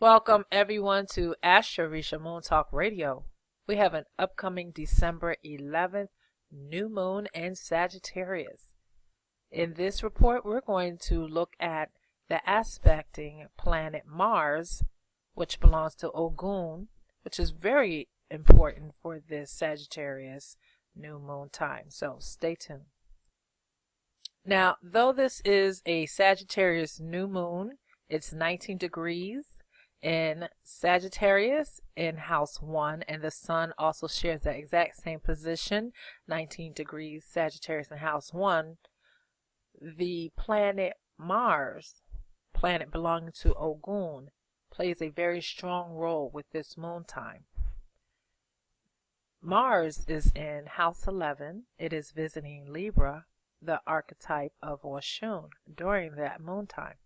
Welcome everyone to Astrorisa Moon Talk Radio. We have an upcoming December 11th new moon in Sagittarius. In this report, we're going to look at the aspecting planet Mars, which belongs to Ogun, which is very important for this Sagittarius new moon time. So stay tuned. Now, though this is a Sagittarius new moon, it's 19 degrees in Sagittarius in house 1, and the sun also shares the exact same position, 19 degrees Sagittarius in house 1. The planet Mars, planet belonging to Ogun, plays a very strong role with this moon time. Mars is in house 11. It is visiting Libra, the archetype of Oshun, during that moon time.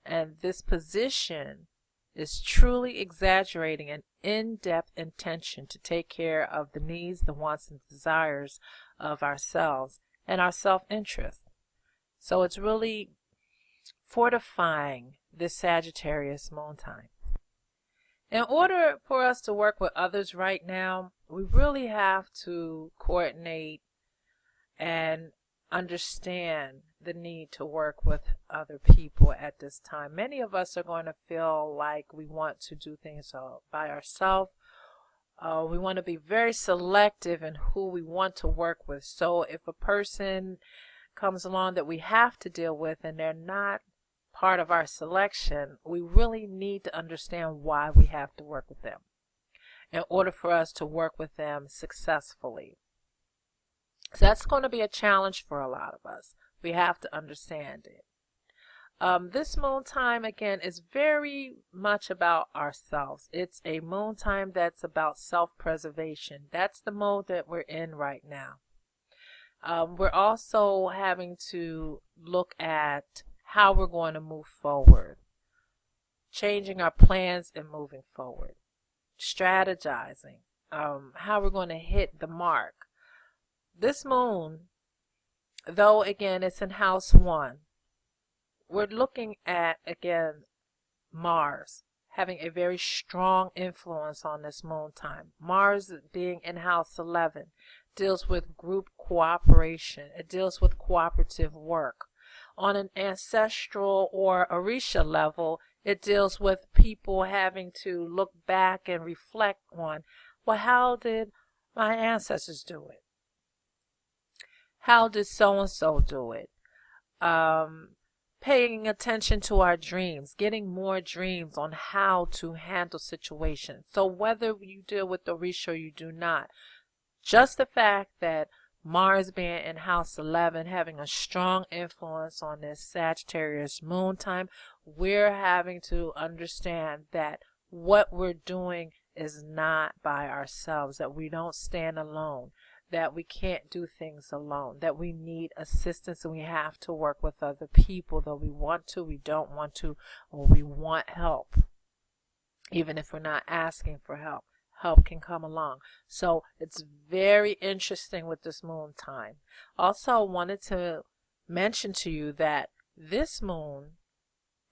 And this position is truly exaggerating an in-depth intention to take care of the needs, the wants, and desires of ourselves and our self-interest. So it's really fortifying this Sagittarius moon time. In order for us to work with others right now, we really have to coordinate and understand the need to work with other people at this time. Many of us are going to feel like we want to do things by ourselves. We want to be very selective in who we want to work with. So if a person comes along that we have to deal with and they're not part of our selection, we really need to understand why we have to work with them in order for us to work with them successfully. So that's going to be a challenge for a lot of us. We have to understand it. This moon time, again, is very much about ourselves. It's a moon time that's about self-preservation. That's the mode that we're in right now. We're also having to look at how we're going to move forward, changing our plans and moving forward, strategizing, how we're going to hit the mark. This moon, though again it's in house 1, we're looking at again Mars having a very strong influence on this moon time. Mars being in house 11 deals with group cooperation. It deals with cooperative work. On an ancestral or Orisa level, it deals with people having to look back and reflect on, well, how did my ancestors do it? How did so-and-so do it? Paying attention to our dreams, getting more dreams on how to handle situations. So whether you deal with Orisa or you do not, just the fact that Mars being in house 11, having a strong influence on this Sagittarius moon time, we're having to understand that what we're doing is not by ourselves, that we don't stand alone, that we can't do things alone, that we need assistance and we have to work with other people, though we want to, we don't want to, or we want help. Even if we're not asking for help, help can come along. So it's very interesting with this moon time. Also, I wanted to mention to you that this moon,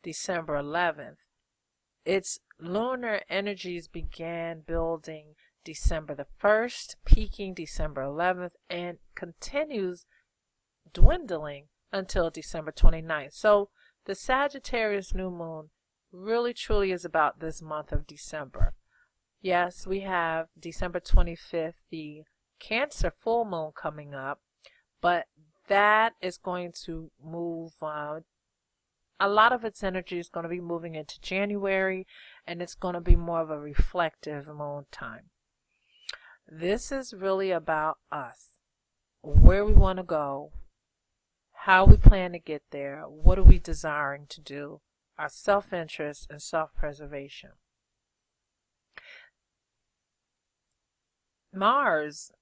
December 11th, its lunar energies began building December the 1st, peaking December 11th, and continues dwindling until December 29th. So the Sagittarius new moon really truly is about this month of December. Yes, we have December 25th, the Cancer full moon coming up, but that is going to move, a lot of its energy is going to be moving into January, and it's going to be more of a reflective moon time. This is really about us, where we want to go, how we plan to get there, what are we desiring to do, our self-interest and self-preservation. Mars,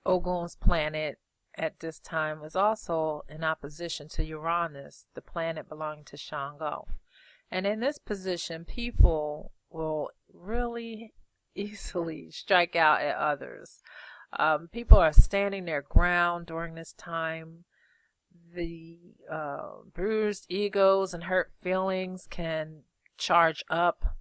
Ogun's planet at this time, is also in opposition to Uranus, the planet belonging to Shango. And in this position, people will really easily strike out at others. People are standing their ground during this time. The bruised egos and hurt feelings can charge up.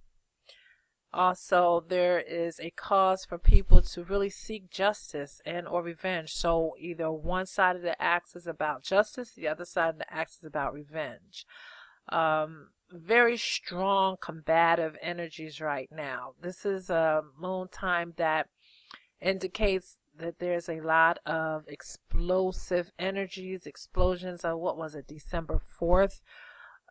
Also, there is a cause for people to really seek justice and or revenge. So either one side of the axis is about justice, the other side of the axis is about revenge. Very strong combative energies right now. This is a moon time that indicates that there's a lot of explosive energies, explosions of, what was it, December 4th,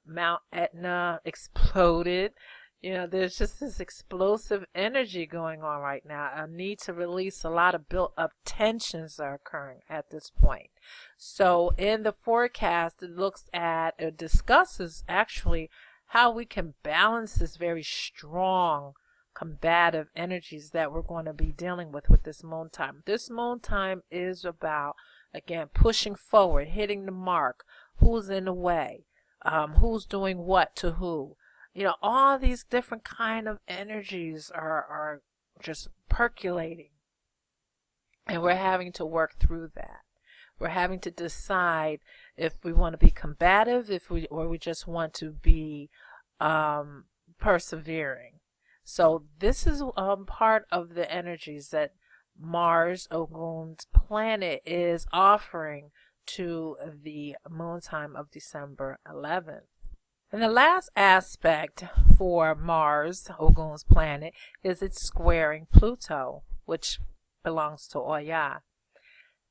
Mount Etna exploded. You know, there's just this explosive energy going on right now. A need to release a lot of built up tensions are occurring at this point. So in the forecast, it looks at, it discusses actually how we can balance this very strong combative energies that we're going to be dealing with this moon time. This moon time is about, again, pushing forward, hitting the mark, who's in the way, who's doing what to who. You know, all these different kind of energies are just percolating, and we're having to work through that. We're having to decide if we want to be combative, or we just want to be persevering. So this is part of the energies that Mars, Ogun's planet, is offering to the moon time of December 11th. And the last aspect for Mars, Ogun's planet, is it's squaring Pluto, which belongs to Oya.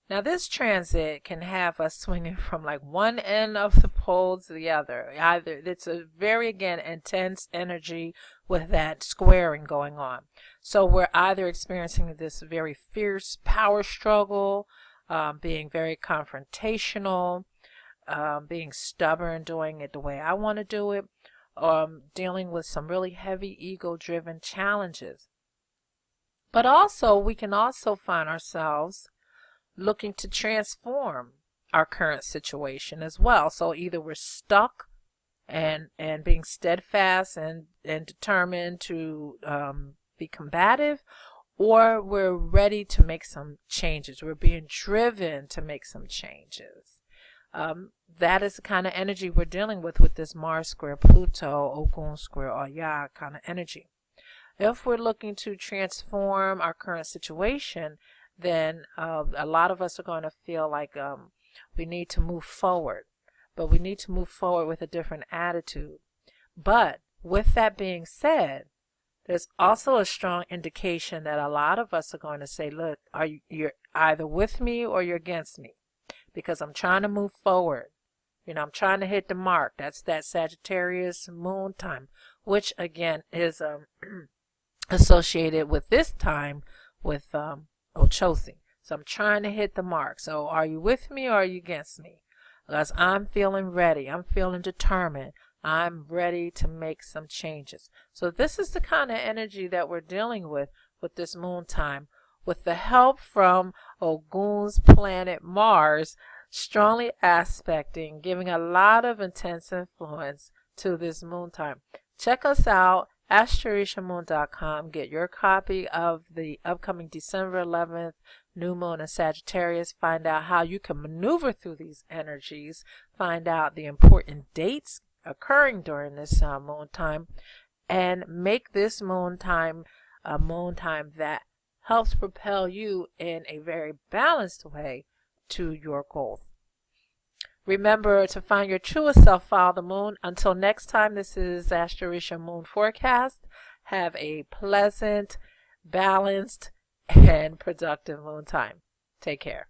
Now this transit can have us swinging from like one end of the pole to the other. Either it's a very, again, intense energy with that squaring going on. So we're either experiencing this very fierce power struggle, being very confrontational, being stubborn, doing it the way I want to do it, dealing with some really heavy ego-driven challenges. But also, we can also find ourselves looking to transform our current situation as well. So either we're stuck and being steadfast and determined to be combative, or we're ready to make some changes. We're being driven to make some changes. That is the kind of energy we're dealing with this Mars square Pluto, Ogun square Oya kind of energy. If we're looking to transform our current situation, then a lot of us are going to feel like we need to move forward. But we need to move forward with a different attitude. But with that being said, there's also a strong indication that a lot of us are going to say, look, you're either with me or you're against me, because I'm trying to move forward. You know, I'm trying to hit the mark. That's that Sagittarius moon time, which again is associated with this time with Ochosi. So I'm trying to hit the mark. So are you with me or are you against me? Because I'm feeling ready. I'm feeling determined. I'm ready to make some changes. So this is the kind of energy that we're dealing with this moon time, with the help from Ogun's planet Mars, strongly aspecting, giving a lot of intense influence to this moon time. Check us out, AstrorisaMoon.com. Get your copy of the upcoming December 11th new moon in Sagittarius. Find out how you can maneuver through these energies. Find out the important dates occurring during this moon time, and make this moon time a moon time that helps propel you in a very balanced way to your goals. Remember to find your truest self, follow the moon. Until next time, this is Astrorisa Moon Forecast. Have a pleasant, balanced, and productive moon time. Take care.